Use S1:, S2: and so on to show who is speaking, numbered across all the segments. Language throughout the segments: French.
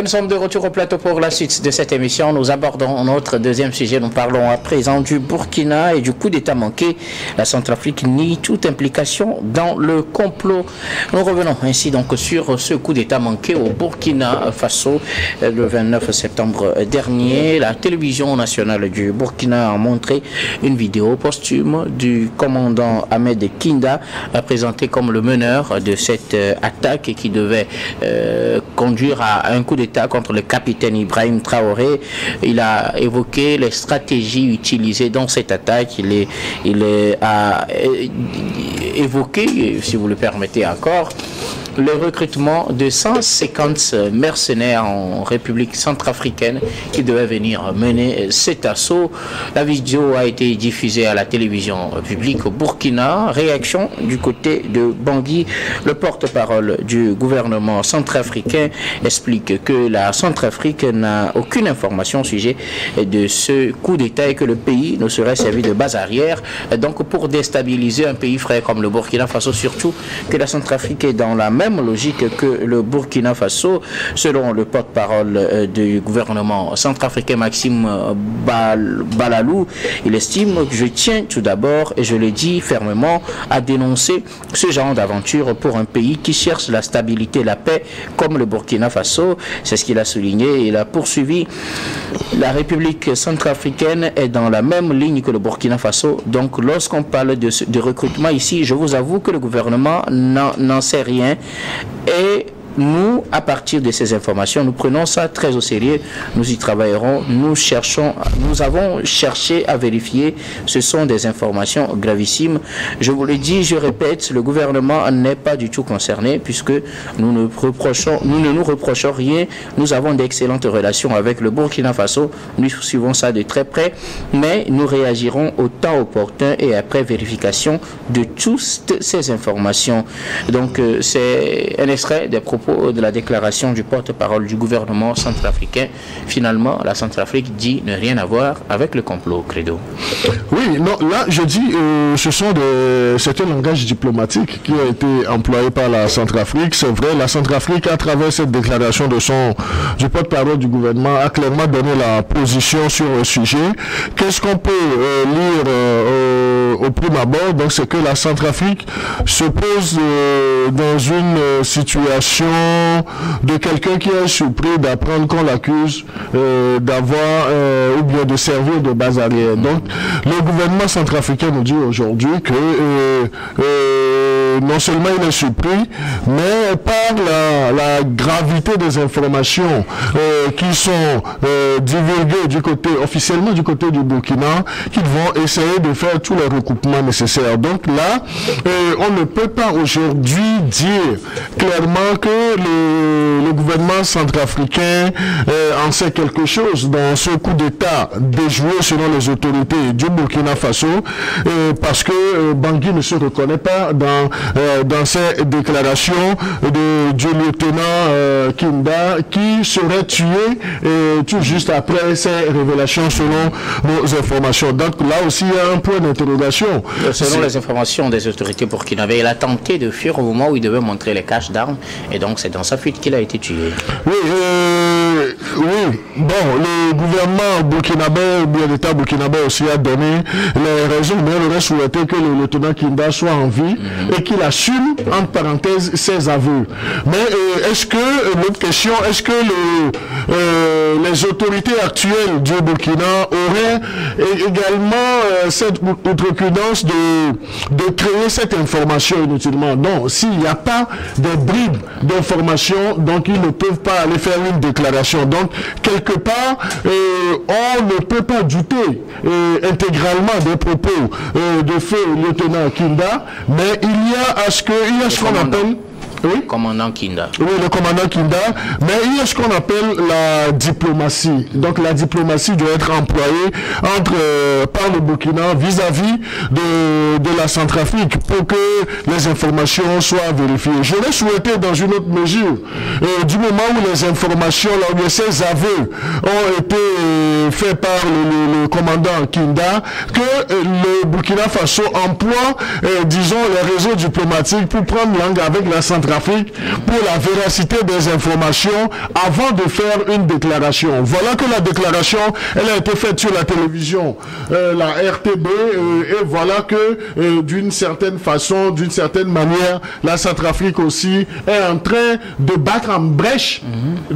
S1: Bien, nous sommes de retour au plateau pour la suite de cette émission. Nous abordons notre deuxième sujet. Nous parlons à présent du Burkina et du coup d'État manqué. La Centrafrique nie toute implication dans le complot. Nous revenons ainsi donc sur ce coup d'État manqué au Burkina Faso le 29 septembre dernier. La télévision nationale du Burkina a montré une vidéo posthume du commandant Ahmed Kinda, présenté comme le meneur de cette attaque qui devait conduire à un coup d'État contre le capitaine Ibrahim Traoré. Il a évoqué les stratégies utilisées dans cette attaque. Il a évoqué, si vous le permettez encore, le recrutement de 150 mercenaires en République centrafricaine qui devaient venir mener cet assaut. La vidéo a été diffusée à la télévision publique au Burkina. Réaction du côté de Bangui. Le porte-parole du gouvernement centrafricain explique que la Centrafrique n'a aucune information au sujet de ce coup d'État et que le pays ne serait servi de base arrière donc pour déstabiliser un pays frère comme le Burkina Faso, surtout que la Centrafrique est dans la même logique que le Burkina Faso. Selon le porte-parole du gouvernement centrafricain Maxime Balalou, il estime que je tiens tout d'abord, et je le dis fermement, à dénoncer ce genre d'aventure pour un pays qui cherche la stabilité et la paix comme le Burkina Faso. C'est ce qu'il a souligné. Il a poursuivi: la République centrafricaine est dans la même ligne que le Burkina Faso. Donc lorsqu'on parle de recrutement ici, je vous avoue que le gouvernement n'en sait rien. Et nous, à partir de ces informations, nous prenons ça très au sérieux, nous y travaillerons, nous avons cherché à vérifier, ce sont des informations gravissimes. Je vous le dis, je répète, le gouvernement n'est pas du tout concerné puisque nous ne nous reprochons rien, nous avons d'excellentes relations avec le Burkina Faso, nous suivons ça de très près, mais nous réagirons au temps opportun et après vérification de toutes ces informations. Donc c'est un extrait des propos de la déclaration du porte-parole du gouvernement centrafricain. Finalement, la Centrafrique dit ne rien avoir avec le complot, Credo.
S2: Oui, non, là, je dis, c'est un langage diplomatique qui a été employé par la Centrafrique. C'est vrai, la Centrafrique, à travers cette déclaration du porte-parole du gouvernement, a clairement donné la position sur le sujet. Qu'est-ce qu'on peut lire au prime abord? Donc, c'est que la Centrafrique se pose dans une situation de quelqu'un qui est surpris d'apprendre qu'on l'accuse d'avoir ou bien de servir de base arrière. Donc, le gouvernement centrafricain nous dit aujourd'hui que non seulement il est surpris, mais par la gravité des informations qui sont divulguées officiellement du côté du Burkina, qu'ils vont essayer de faire tous les recoupements nécessaires. Donc là, on ne peut pas aujourd'hui dire clairement que le gouvernement centrafricain en sait quelque chose dans ce coup d'État déjoué selon les autorités du Burkina Faso, parce que Bangui ne se reconnaît pas dans ces déclarations du lieutenant Kinda qui serait tué tout juste après ces révélations selon nos informations. Donc là aussi il y a un point d'interrogation.
S1: Selon les informations des autorités burkinabées, il a tenté de fuir au moment où il devait montrer les caches d'armes et donc c'est dans sa fuite qu'il a été tué.
S2: Oui, bon, le gouvernement burkinabé, bien l'État burkinabé aussi a donné les raisons, mais on aurait souhaité que le lieutenant Kinda soit en vie et qu'il assume, entre parenthèses, ses aveux. Mais est-ce que, l'autre question, est-ce que les autorités actuelles du Burkina auraient également cette outrecuidance de créer cette information inutilement? Non, s'il n'y a pas de bribes d'informations, donc ils ne peuvent pas aller faire une déclaration. Donc, quelque part, on ne peut pas douter intégralement des propos de feu lieutenant Kinda, mais il y a ce qu'on appelle... Oui?
S1: Commandant Kinda.
S2: Oui, le commandant Kinda. Mais il y a ce qu'on appelle la diplomatie. Donc la diplomatie doit être employée par le Burkina vis-à-vis de la Centrafrique pour que les informations soient vérifiées. Je l'ai souhaité dans une autre mesure. Du moment où les informations, là, ces aveux ont été faits par le commandant Kinda, que le Burkina Faso emploie, disons, les réseaux diplomatiques pour prendre langue avec la Centrafrique Centrafrique pour la véracité des informations avant de faire une déclaration. Voilà que la déclaration, elle a été faite sur la télévision, la RTB, et voilà que d'une certaine façon, d'une certaine manière, la Centrafrique aussi est en train de battre en brèche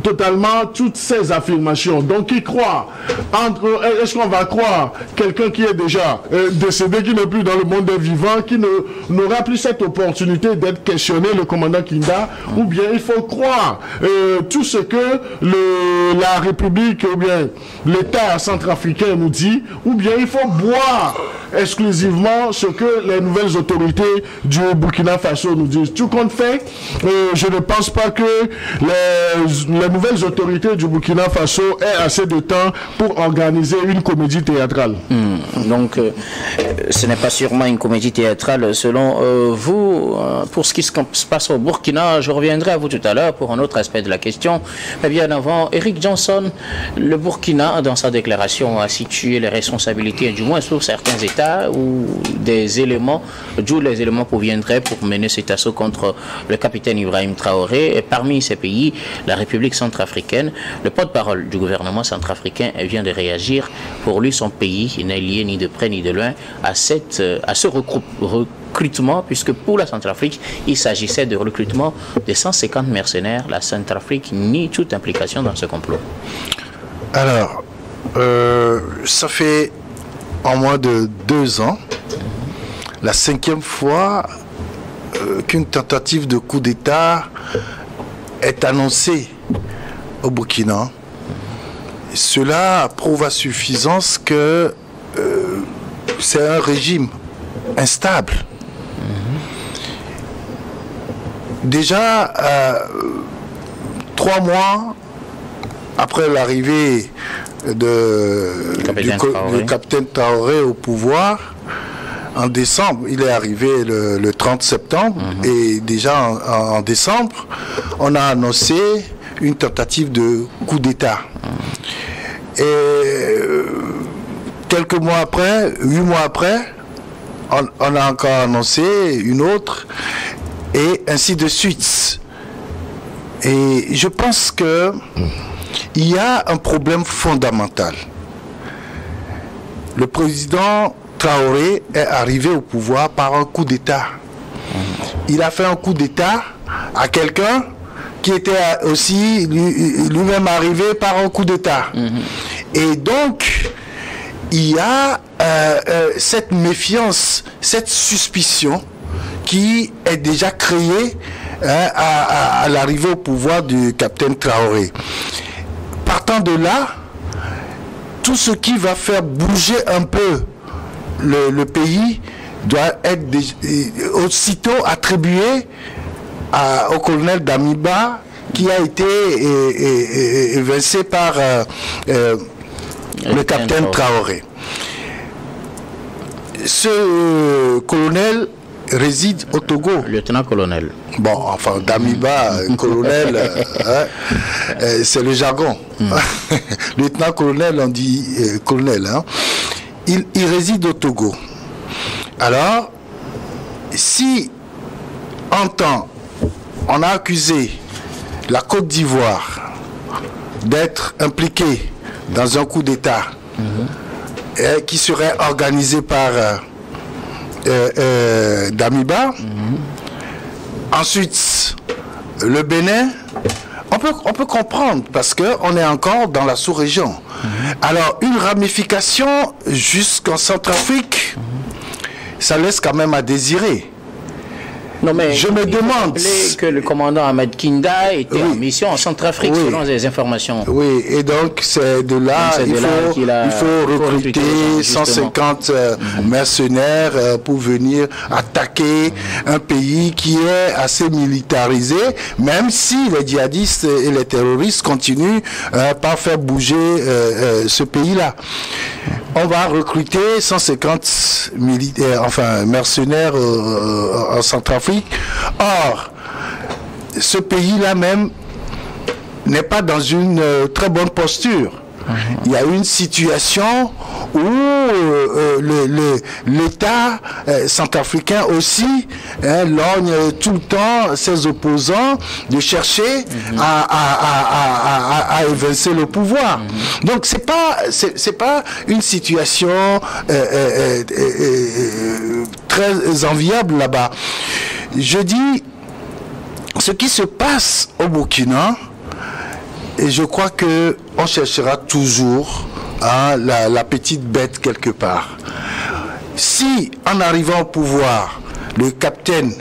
S2: totalement toutes ces affirmations. Donc, qui croit est-ce qu'on va croire quelqu'un qui est déjà décédé, qui n'est plus dans le monde des vivants, qui n'aura plus cette opportunité d'être questionné, le commandant Kinda, ou bien il faut croire tout ce que la République ou bien l'État centrafricain nous dit, ou bien il faut boire exclusivement ce que les nouvelles autorités du Burkina Faso nous disent. Tout compte fait, je ne pense pas que les nouvelles autorités du Burkina Faso aient assez de temps pour organiser une comédie théâtrale.
S1: Donc, ce n'est pas sûrement une comédie théâtrale selon vous. Pour ce qui se passe au Burkina, je reviendrai à vous tout à l'heure pour un autre aspect de la question. Mais bien avant, Eric Johnson, le Burkina, dans sa déclaration, a situé les responsabilités, du moins sur certains États, où des éléments, d'où les éléments proviendraient pour mener cet assaut contre le capitaine Ibrahim Traoré. Et parmi ces pays, la République centrafricaine, le porte-parole du gouvernement centrafricain vient de réagir. Pour lui, son pays n'est lié ni de près ni de loin à ce recrutement, puisque pour la Centrafrique, il s'agissait de recrutement de 150 mercenaires. La Centrafrique nie toute implication dans ce complot.
S3: Alors, ça fait en moins de 2 ans, la 5e fois qu'une tentative de coup d'État est annoncée au Burkina. Cela prouve à suffisance que c'est un régime instable. Déjà, 3 mois après l'arrivée du capitaine Traoré au pouvoir, en décembre, il est arrivé le 30 septembre, et déjà en décembre, on a annoncé une tentative de coup d'État. Et quelques mois après, 8 mois après, on a encore annoncé une autre, et ainsi de suite. Et je pense que il y a un problème fondamental. Le président Traoré est arrivé au pouvoir par un coup d'État. Il a fait un coup d'État à quelqu'un qui était aussi lui-même arrivé par un coup d'État. Et donc, il y a cette méfiance, cette suspicion qui est déjà créée à l'arrivée au pouvoir du capitaine Traoré. Partant de là, tout ce qui va faire bouger un peu le pays doit être aussitôt attribué au colonel Damiba, qui a été évincé par le capitaine Traoré. Ce colonel réside au Togo.
S1: Lieutenant-colonel.
S3: Bon, enfin, Damiba, colonel, c'est le jargon. Lieutenant-colonel, on dit colonel. Hein. Il réside au Togo. Alors, si en temps, on a accusé la Côte d'Ivoire d'être impliquée dans un coup d'État qui serait organisé par Damiba, ensuite le Bénin, on peut comprendre parce qu'on est encore dans la sous-région. Alors une ramification jusqu'en Centrafrique, ça laisse quand même à désirer.
S1: Non, mais
S3: je me demande
S1: que le commandant Ahmed Kinda était en mission en Centrafrique selon les informations.
S3: Oui, et donc c'est de là il faut recruter 150 mercenaires pour venir attaquer un pays qui est assez militarisé, même si les djihadistes et les terroristes continuent par faire bouger ce pays-là. On va recruter 150 mercenaires en Centrafrique. Or, ce pays-là même n'est pas dans une très bonne posture. Il y a une situation où l'État centrafricain aussi lorgne tout le temps ses opposants de chercher à évincer le pouvoir. Donc c'est pas une situation très enviable là-bas. Je dis, ce qui se passe au Burkina, et je crois que on cherchera toujours la petite bête quelque part. Si en arrivant au pouvoir, le capitaine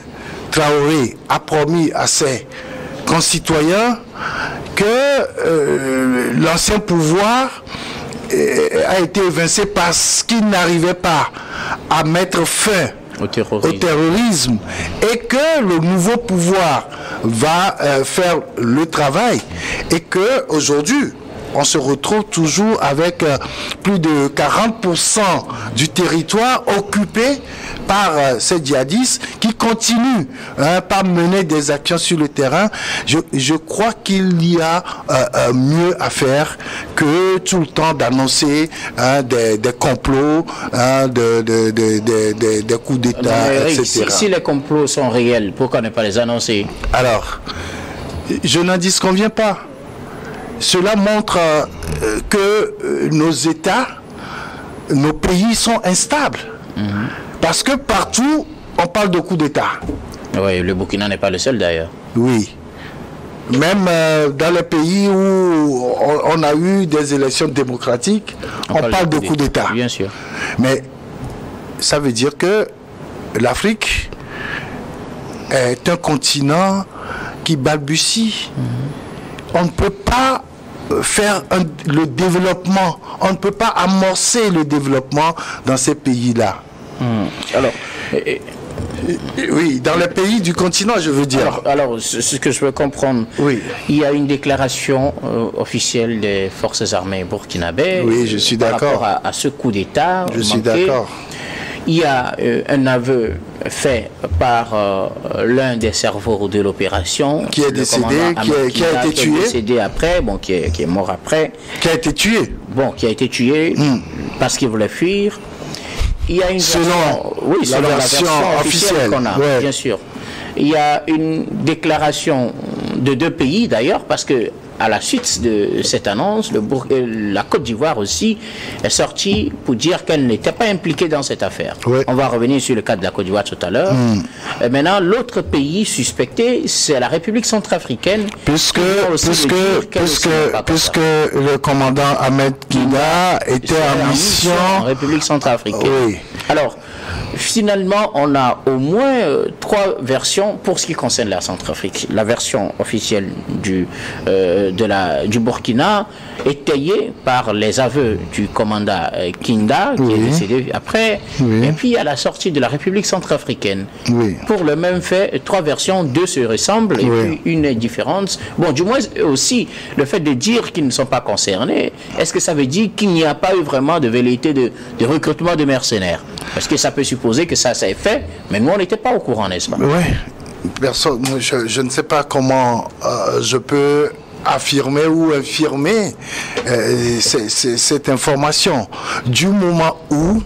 S3: Traoré a promis à ses concitoyens que l'ancien pouvoir a été évincé parce qu'il n'arrivait pas à mettre fin au terrorisme et que le nouveau pouvoir va faire le travail, et que aujourd'hui on se retrouve toujours avec plus de 40% du territoire occupé par ces djihadistes qui continuent par mener des actions sur le terrain. Je crois qu'il y a mieux à faire que tout le temps d'annoncer des complots, des coups d'État, etc.
S1: Si les complots sont réels, pourquoi ne pas les annoncer?
S3: Alors, je n'en disconviens pas. Cela montre que nos États, nos pays sont instables. Parce que partout, on parle de coup d'État.
S1: Oui, le Burkina n'est pas le seul d'ailleurs.
S3: Oui. Même dans les pays où on a eu des élections démocratiques, on parle de coup d'État.
S1: Bien sûr.
S3: Mais ça veut dire que l'Afrique est un continent qui balbutie. On ne peut pas faire le développement, on ne peut pas amorcer le développement dans ces pays-là.
S1: Alors,
S3: oui, dans les pays du continent, je veux dire.
S1: Alors, ce que je veux comprendre,
S3: oui.
S1: Il y a une déclaration officielle des forces armées burkinabées.
S3: Oui, je suis d'accord.
S1: Par rapport à ce coup d'État.
S3: Je suis d'accord.
S1: Il y a un aveu fait par l'un des cerveaux de l'opération.
S3: Qui est décédé, qui a été tué.
S1: Qui est décédé après, bon, qui est mort après.
S3: Qui a été tué.
S1: Bon, qui a été tué parce qu'il voulait fuir. Il y a une
S3: selon
S1: la version officielle qu'on a,
S3: ouais.
S1: Bien sûr. Il y a une déclaration de deux pays d'ailleurs, parce que à la suite de cette annonce, la Côte d'Ivoire aussi est sortie pour dire qu'elle n'était pas impliquée dans cette affaire.
S3: Ouais.
S1: On va revenir sur le cas de la Côte d'Ivoire tout à l'heure. Et maintenant, l'autre pays suspecté, c'est la République centrafricaine.
S3: Puisque le commandant Ahmed Kida était en mission
S1: en République centrafricaine.
S3: Oui.
S1: Alors, finalement, on a au moins 3 versions pour ce qui concerne la Centrafrique. La version officielle du Burkina, étayée par les aveux du commandant Kinda, qui est décédé après, et puis à la sortie de la République centrafricaine. Pour le même fait, 3 versions, 2 se ressemblent, et puis une est différente. Bon, du moins aussi, le fait de dire qu'ils ne sont pas concernés, est-ce que ça veut dire qu'il n'y a pas eu vraiment de velléité de recrutement de mercenaires? Parce que ça peut supposer que ça est fait, mais nous on n'était pas au courant, n'est-ce pas?
S3: Oui, personne, je ne sais pas comment je peux affirmer ou infirmer cette information, du moment où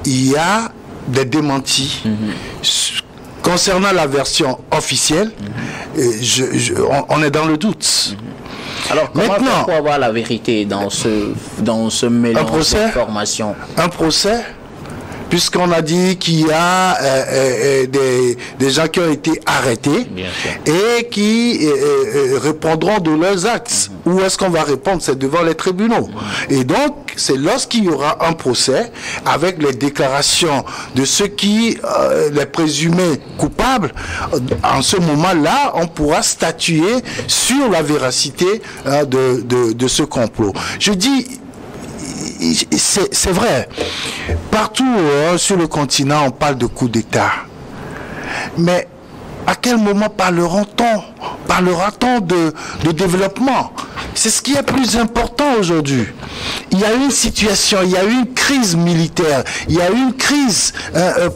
S3: il y a des démentis concernant la version officielle. On est dans le doute.
S1: Alors comment on peut avoir la vérité dans ce mélange d'informations?
S3: Un procès, puisqu'on a dit qu'il y a des gens qui ont été arrêtés et qui répondront de leurs actes. Où est-ce qu'on va répondre? C'est devant les tribunaux. Et donc, c'est lorsqu'il y aura un procès avec les déclarations de ceux qui les présumés coupables, en ce moment-là, on pourra statuer sur la véracité de ce complot. Je dis, c'est vrai, partout sur le continent on parle de coup d'État, mais à quel moment parlera-t-on de développement? C'est ce qui est plus important aujourd'hui. Il y a une situation, il y a une crise militaire, il y a une crise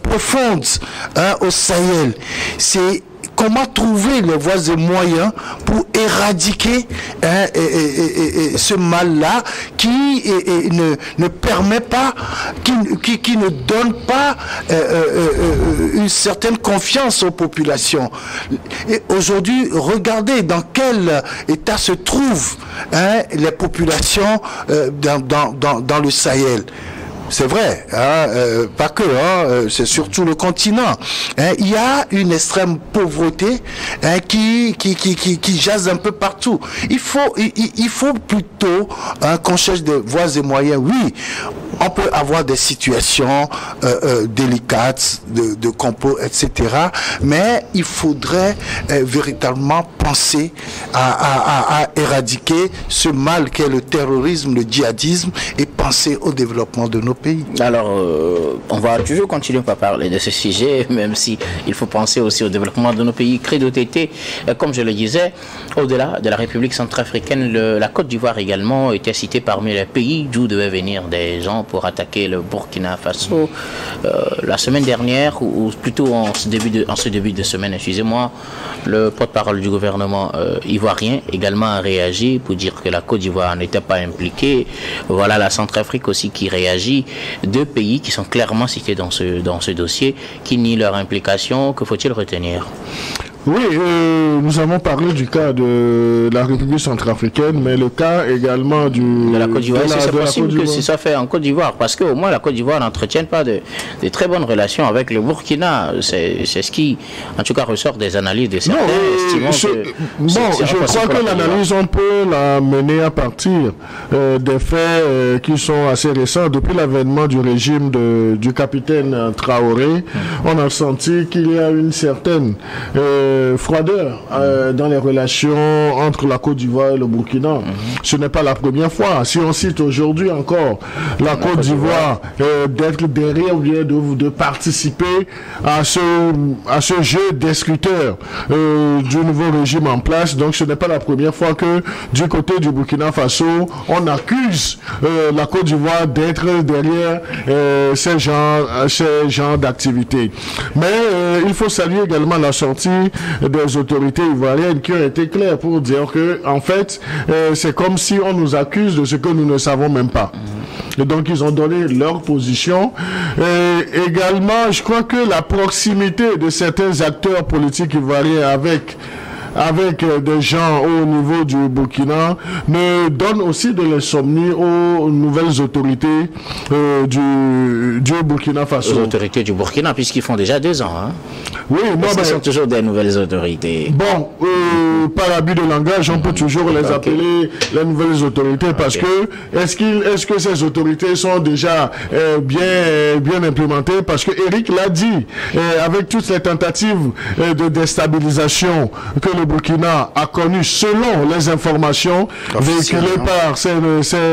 S3: profonde au Sahel. C'est comment trouver les voies et moyens pour éradiquer ce mal-là qui ne permet pas, qui ne donne pas une certaine confiance aux populations. Aujourd'hui, regardez dans quel état se trouvent les populations dans le Sahel. C'est vrai, pas que, c'est surtout le continent. Il y a une extrême pauvreté qui jase un peu partout. Il faut plutôt qu'on cherche des voies et moyens. Oui, on peut avoir des situations délicates de complot, etc. Mais il faudrait véritablement penser à éradiquer ce mal qu'est le terrorisme, le djihadisme, et penser au développement de nos pays.
S1: Alors, on va toujours continuer à parler de ce sujet, même si il faut penser aussi au développement de nos pays. Credo TT, comme je le disais, au-delà de la République centrafricaine, la Côte d'Ivoire également était citée parmi les pays d'où devaient venir des gens pour attaquer le Burkina Faso. La semaine dernière, ou plutôt en ce début de semaine, excusez-moi, le porte-parole du gouvernement ivoirien également a réagi pour dire que la Côte d'Ivoire n'était pas impliquée. Voilà la Centrafrique aussi qui réagit. Deux pays qui sont clairement cités dans ce dossier, qui nient leur implication. Que faut-il retenir?
S2: Oui, nous avons parlé du cas de la République centrafricaine, mais le cas également de
S1: la Côte d'Ivoire. C'est possible que si ça fait en Côte d'Ivoire, parce qu'au moins la Côte d'Ivoire n'entretient pas de très bonnes relations avec le Burkina. C'est ce qui, en tout cas, ressort des analyses de certains.
S2: Je crois que l'analyse, on peut la mener à partir des faits qui sont assez récents. Depuis l'avènement du régime du capitaine Traoré, on a senti qu'il y a une certaine froideur dans les relations entre la Côte d'Ivoire et le Burkina. Ce n'est pas la première fois. Si on cite aujourd'hui encore la Côte d'Ivoire d'être derrière ou bien de participer à ce jeu destructeur du nouveau régime en place, donc ce n'est pas la première fois que du côté du Burkina Faso, on accuse la Côte d'Ivoire d'être derrière ces genres d'activités. Mais il faut saluer également la sortie des autorités ivoiriennes qui ont été claires pour dire que, en fait, c'est comme si on nous accuse de ce que nous ne savons même pas. Et donc, ils ont donné leur position. Et également, je crois que la proximité de certains acteurs politiques ivoiriens avec des gens au niveau du Burkina ne donne aussi de l'insomnie aux nouvelles autorités du Burkina Faso.
S1: Les autorités du Burkina, puisqu'ils font déjà 2 ans. Hein.
S2: Oui, non,
S1: mais ce sont toujours des nouvelles autorités.
S2: Bon, par abus de langage, on peut toujours les appeler les nouvelles autorités parce que est-ce que ces autorités sont déjà bien implémentées? Parce que Eric l'a dit, avec toutes les tentatives de déstabilisation que le Burkina a connues selon les informations véhiculées par ces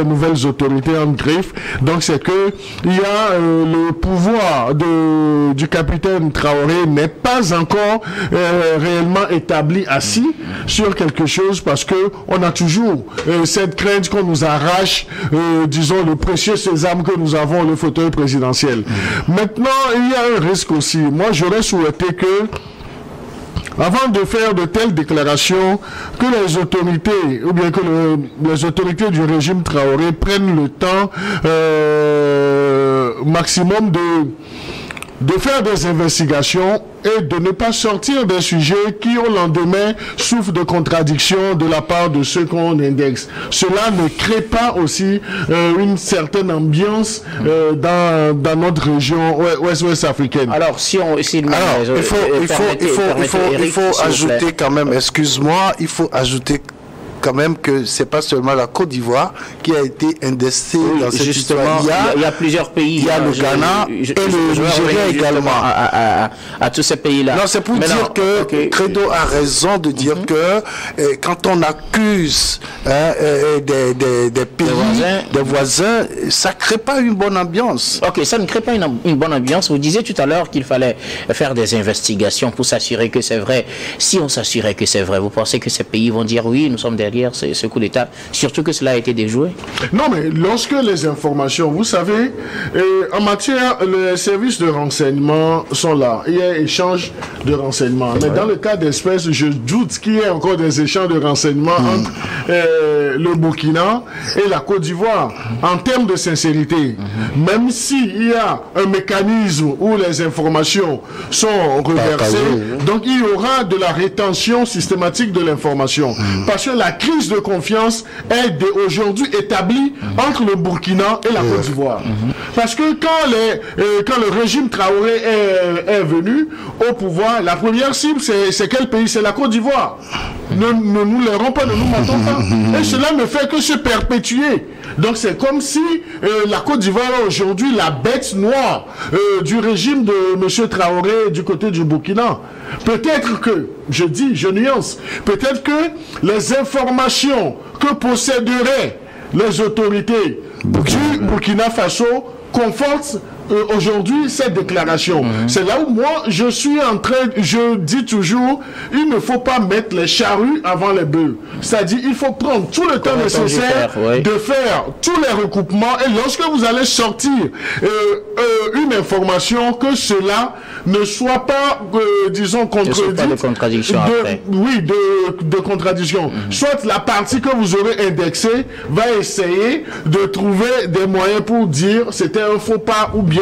S2: nouvelles autorités en griffe, donc c'est que il y a le pouvoir du capitaine Traoré n'est pas encore réellement établi assis sur quelque chose parce que on a toujours cette crainte qu'on nous arrache, disons, le précieux sésame que nous avons, le fauteuil présidentiel. Maintenant, il y a un risque aussi. Moi, j'aurais souhaité que, avant de faire de telles déclarations, que les autorités, ou bien que les autorités du régime Traoré prennent le temps maximum de faire des investigations et de ne pas sortir des sujets qui, au lendemain, souffrent de contradictions de la part de ceux qu'on indexe. Cela ne crée pas aussi une certaine ambiance dans notre région ouest africaine.
S1: Alors,
S3: il faut ajouter quand même, excuse-moi, il faut ajouter quand même que c'est pas seulement la Côte d'Ivoire qui a été indexée dans cette histoire.
S1: Il y a plusieurs pays.
S3: Il y a le Ghana et le Nigeria également.
S1: À tous ces pays-là.
S3: Non, c'est pour dire que Credo a raison de dire que quand on accuse des pays, des voisins, ça crée pas une bonne ambiance.
S1: Ok, ça ne crée pas une bonne ambiance. Vous disiez tout à l'heure qu'il fallait faire des investigations pour s'assurer que c'est vrai. Si on s'assurait que c'est vrai, vous pensez que ces pays vont dire oui, nous sommes derrière derrière ce coup d'État, surtout que cela a été déjoué?
S2: Non, mais lorsque les informations, vous savez, en matière, les services de renseignement sont là. Il y a échange de renseignements. Mais dans le cas d'espèce, je doute qu'il y ait encore des échanges de renseignements entre le Burkina et la Côte d'Ivoire. En termes de sincérité, même s'il y a un mécanisme où les informations sont reversées, donc il y aura de la rétention systématique de l'information. Parce que la crise de confiance est aujourd'hui établie entre le Burkina et la Côte d'Ivoire. Parce que quand le régime Traoré est venu au pouvoir, la première cible, c'est quel pays? C'est la Côte d'Ivoire. Ne nous l'airons pas, ne nous mentons pas. Et cela ne fait que se perpétuer. Donc c'est comme si la Côte d'Ivoire est aujourd'hui la bête noire du régime de M. Traoré du côté du Burkina. Peut-être que, je nuance, peut-être que les informations que posséderaient les autorités du Burkina Faso confortent aujourd'hui cette déclaration. C'est là où moi je suis en train, je dis toujours, il ne faut pas mettre les charrues avant les bœufs. C'est-à-dire il faut prendre tout le temps nécessaire de faire tous les recoupements, et lorsque vous allez sortir une information, que cela ne soit pas disons contredit,
S1: de contradiction
S2: de contradiction. Soit la partie que vous aurez indexée va essayer de trouver des moyens pour dire c'était un faux pas, ou bien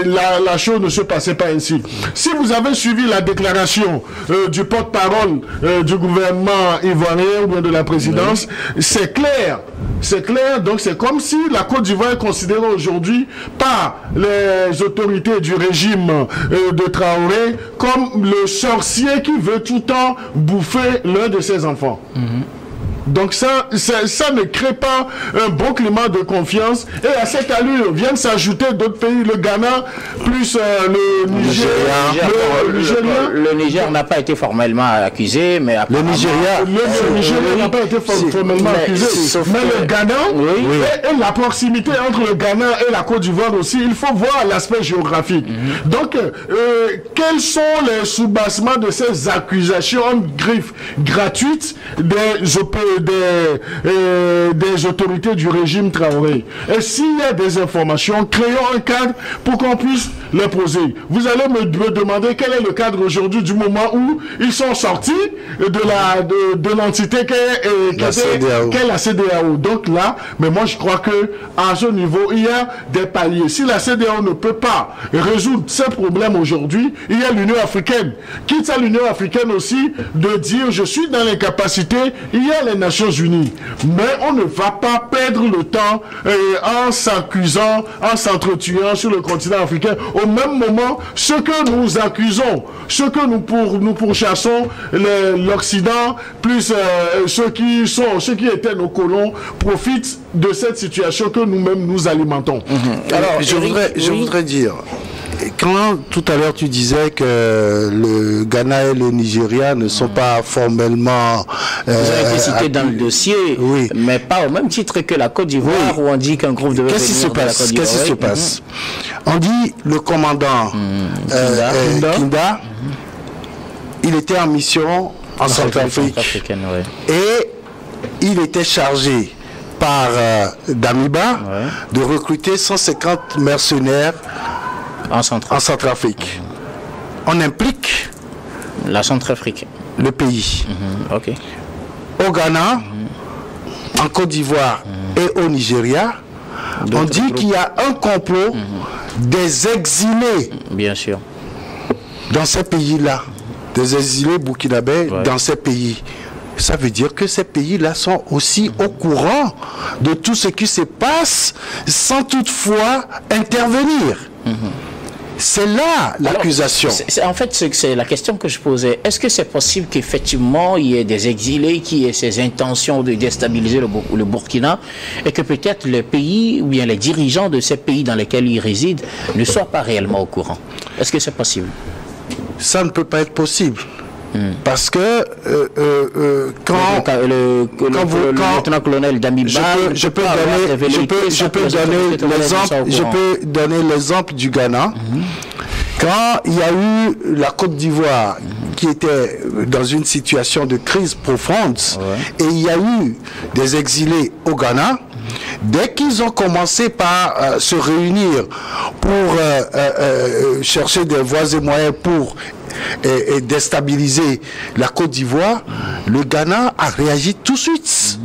S2: la chose ne se passait pas ainsi. Si vous avez suivi la déclaration du porte-parole du gouvernement ivoirien ou bien de la présidence, c'est clair. C'est clair, donc c'est comme si la Côte d'Ivoire est considérée aujourd'hui par les autorités du régime de Traoré comme le sorcier qui veut tout le temps bouffer l'un de ses enfants. Donc ça ne crée pas un bon climat de confiance. Et à cette allure viennent s'ajouter d'autres pays, le Ghana, plus le Nigeria.
S1: Le Niger n'a pas été formellement accusé, mais
S2: le Nigeria n'a pas été formellement accusé. Mais le Ghana, et la proximité entre le Ghana et la Côte d'Ivoire aussi, il faut voir l'aspect géographique. Donc, quels sont les soubassements de ces accusations en griffe gratuites des autorités du régime Traoré? Et s'il y a des informations, créons un cadre pour qu'on puisse les poser. Vous allez me demander quel est le cadre aujourd'hui du moment où ils sont sortis de l'entité qu'est la CEDEAO. Donc là, mais moi je crois que à ce niveau, il y a des paliers. Si la CEDEAO ne peut pas résoudre ces problèmes aujourd'hui, il y a l'Union africaine. Quitte à l'Union africaine aussi de dire je suis dans l'incapacité, il y a les Nations Unies. Mais on ne va pas perdre le temps en s'accusant, en s'entretuant sur le continent africain. Au même moment, ce que nous accusons, ce que nous pourchassons, l'Occident, plus ceux qui étaient nos colons, profitent de cette situation que nous-mêmes nous alimentons.
S3: Alors, je voudrais dire, quand tout à l'heure tu disais que le Ghana et le Nigeria ne sont pas formellement...
S1: Vous avez été cité dans le dossier, mais pas au même titre que la Côte d'Ivoire, où on dit qu'un groupe devait
S3: Qu'est-ce qui se passe? Qu'est-ce qui se passe? On dit le commandant Kinda, il était en mission en Centrafrique. Et il était chargé par Damiba de recruter 150 mercenaires en Centrafrique. On implique
S1: la Centrafrique,
S3: le pays. Au Ghana, en Côte d'Ivoire et au Nigeria, on dit qu'il y a un complot des exilés.
S1: Bien sûr.
S3: Dans ces pays-là, des exilés burkinabés dans ces pays. Ça veut dire que ces pays-là sont aussi au courant de tout ce qui se passe sans toutefois intervenir. C'est là l'accusation.
S1: En fait, c'est la question que je posais. Est-ce que c'est possible qu'effectivement il y ait des exilés qui aient ces intentions de déstabiliser le Burkina, et que peut-être le pays ou bien les dirigeants de ces pays dans lesquels ils résident ne soient pas réellement au courant? Est-ce que c'est possible?
S3: Ça ne peut pas être possible. Parce que quand le lieutenant-colonel Damiba, je peux donner l'exemple du Ghana. Quand il y a eu la Côte d'Ivoire qui était dans une situation de crise profonde, et il y a eu des exilés au Ghana. Dès qu'ils ont commencé par se réunir pour chercher des voies et moyens pour déstabiliser la Côte d'Ivoire, le Ghana a réagi tout de suite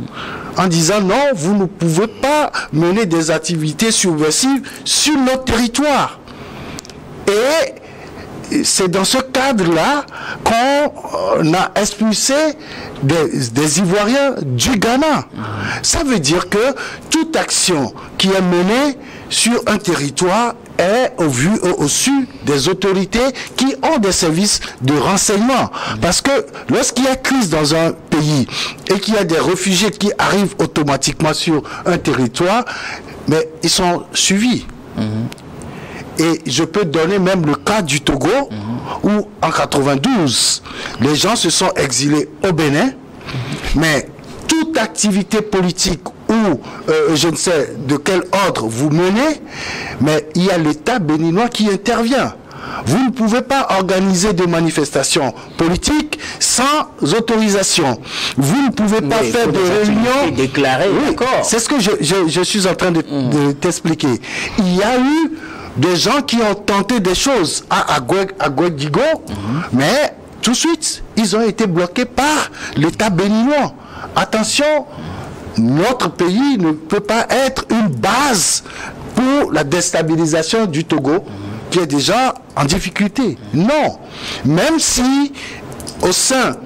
S3: en disant non, vous ne pouvez pas mener des activités subversives sur notre territoire. Et c'est dans ce cadre-là qu'on a expulsé des Ivoiriens du Ghana. Ça veut dire que toute action qui est menée sur un territoire est au su des autorités qui ont des services de renseignement. Parce que lorsqu'il y a crise dans un pays et qu'il y a des réfugiés qui arrivent automatiquement sur un territoire, mais ils sont suivis. Et je peux donner même le cas du Togo, où en 92, les gens se sont exilés au Bénin, mais toute activité politique ou je ne sais de quel ordre vous menez, mais il y a l'État béninois qui intervient. Vous ne pouvez pas organiser des manifestations politiques sans autorisation. Vous ne pouvez pas faire de réunions
S1: déclarées.
S3: Oui, c'est ce que je suis en train de t'expliquer. Il y a eu des gens qui ont tenté des choses à Guédigo, mais tout de suite, ils ont été bloqués par l'État béninois. Attention, notre pays ne peut pas être une base pour la déstabilisation du Togo, qui est déjà en difficulté. Non, même si au sein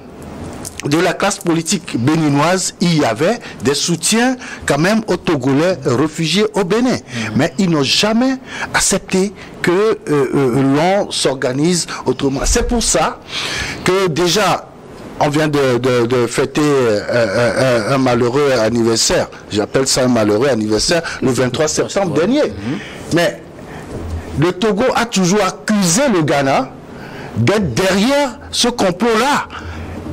S3: de la classe politique béninoise, il y avait des soutiens quand même aux Togolais réfugiés au Bénin. Mais ils n'ont jamais accepté que l'on s'organise autrement. C'est pour ça que déjà, on vient de fêter un malheureux anniversaire. J'appelle ça un malheureux anniversaire le 23 septembre dernier. Mais le Togo a toujours accusé le Ghana d'être derrière ce complot-là.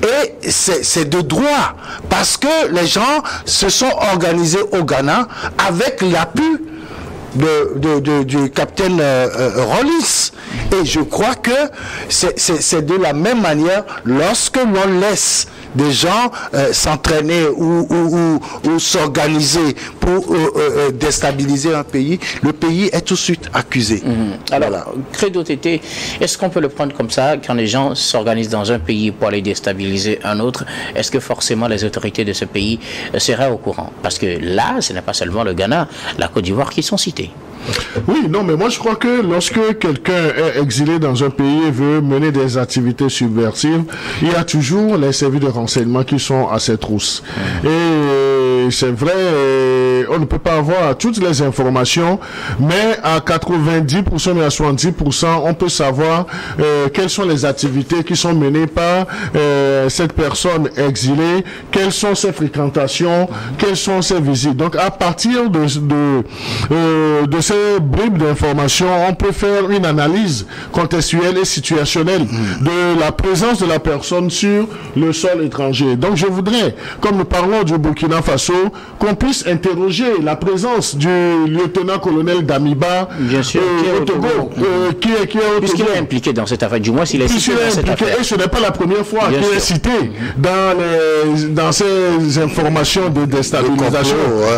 S3: Et c'est de droit, parce que les gens se sont organisés au Ghana avec l'appui du capitaine Rollis. Et je crois que c'est de la même manière lorsque l'on laisse des gens s'entraîner ou s'organiser pour déstabiliser un pays, le pays est tout de suite accusé.
S1: Alors, voilà. Credo Tété, est-ce qu'on peut le prendre comme ça, quand les gens s'organisent dans un pays pour aller déstabiliser un autre, est-ce que forcément les autorités de ce pays seraient au courant? Parce que là, ce n'est pas seulement le Ghana, la Côte d'Ivoire qui sont cités.
S2: Oui, non, mais moi je crois que lorsque quelqu'un est exilé dans un pays et veut mener des activités subversives, il y a toujours les services de renseignement qui sont à ses trousses. Et c'est vrai, on ne peut pas avoir toutes les informations, mais à 90%, mais à 70%, on peut savoir quelles sont les activités qui sont menées par cette personne exilée, quelles sont ses fréquentations, quelles sont ses visites. Donc à partir de ces bribes d'informations, on peut faire une analyse contextuelle et situationnelle de la présence de la personne sur le sol étranger. Donc je voudrais, comme nous parlons du Burkina Faso, qu'on puisse interroger la présence du lieutenant-colonel Damiba,
S1: bien sûr,
S2: au Togo, qui est au
S1: puisqu'il
S2: Togo.
S1: est impliqué dans cette affaire, du moins s'il est cité dans cette affaire.
S2: Et ce n'est pas la première fois qu'il est cité dans ces informations de déstabilisation,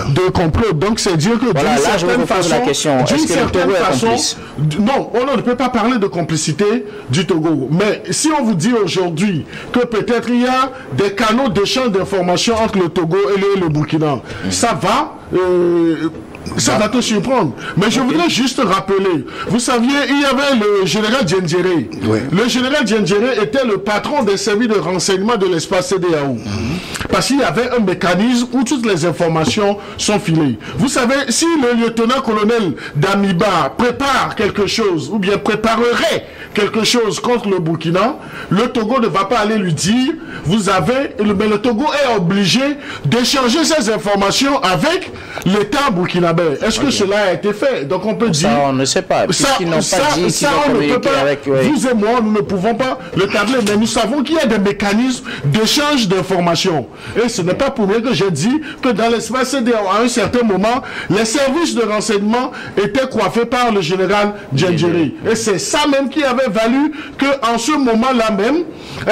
S2: de complot. Donc c'est dire que
S1: voilà,
S2: d'une
S1: là,
S2: certaine façon,
S1: est-ce que le Togo est complice?
S2: Non, on ne peut pas parler de complicité du Togo. Mais si on vous dit aujourd'hui que peut-être il y a des canaux d'échange d'informations entre le Togo et le Burkina, ça va... ça va te surprendre. Mais je voudrais juste rappeler, vous saviez, il y avait le général Djendjéré. Le général Djendjéré était le patron des services de renseignement de l'espace CEDEAO. Parce qu'il y avait un mécanisme où toutes les informations sont filées. Vous savez, si le lieutenant-colonel Damiba prépare quelque chose, ou bien préparerait quelque chose contre le Burkina, le Togo ne va pas aller lui dire, vous avez, mais le Togo est obligé d'échanger ces informations avec l'État burkinabé. Est-ce que cela a été fait? Donc on peut dire...
S1: Ça, on ne sait pas. Puisqu'ils n'ont pas dit qu'ils vont communiquer avec...
S2: Vous et moi, nous ne pouvons pas le tabler, mais nous savons qu'il y a des mécanismes d'échange d'informations. Et ce n'est pas pour rien que j'ai dit que dans l'espace CEDEAO, à un certain moment, les services de renseignement étaient coiffés par le général Djendjeri. Et c'est ça même qui avait valu qu'en ce moment-là même,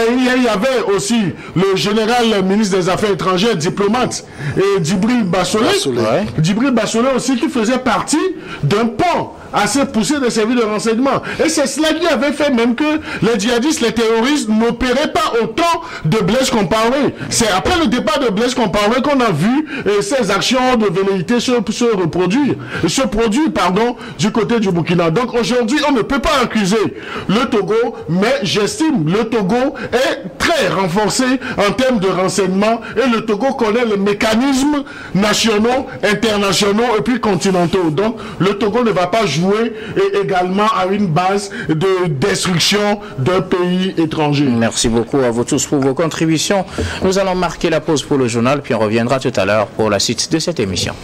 S2: il y avait aussi le général ministre des Affaires étrangères, diplomate, et Djibril Bassolé. Djibril Bassolé aussi qui faisait partie d'un pan assez poussé des services de renseignement. Et c'est cela qui avait fait même que les djihadistes, les terroristes n'opéraient pas autant de Blaise Compaoré. C'est après le départ de Blaise Compaoré qu'on a vu ces actions de velléité se produire du côté du Burkina. Donc aujourd'hui, on ne peut pas accuser le Togo, mais j'estime le Togo est très renforcé en termes de renseignement et le Togo connaît les mécanismes nationaux, internationaux et puis continentaux. Donc le Togo ne va pas jouer également à une base de destruction d'un pays étranger.
S1: Merci beaucoup à vous tous pour vos contributions. Nous allons marquer la pause pour le journal, puis on reviendra tout à l'heure pour la suite de cette émission.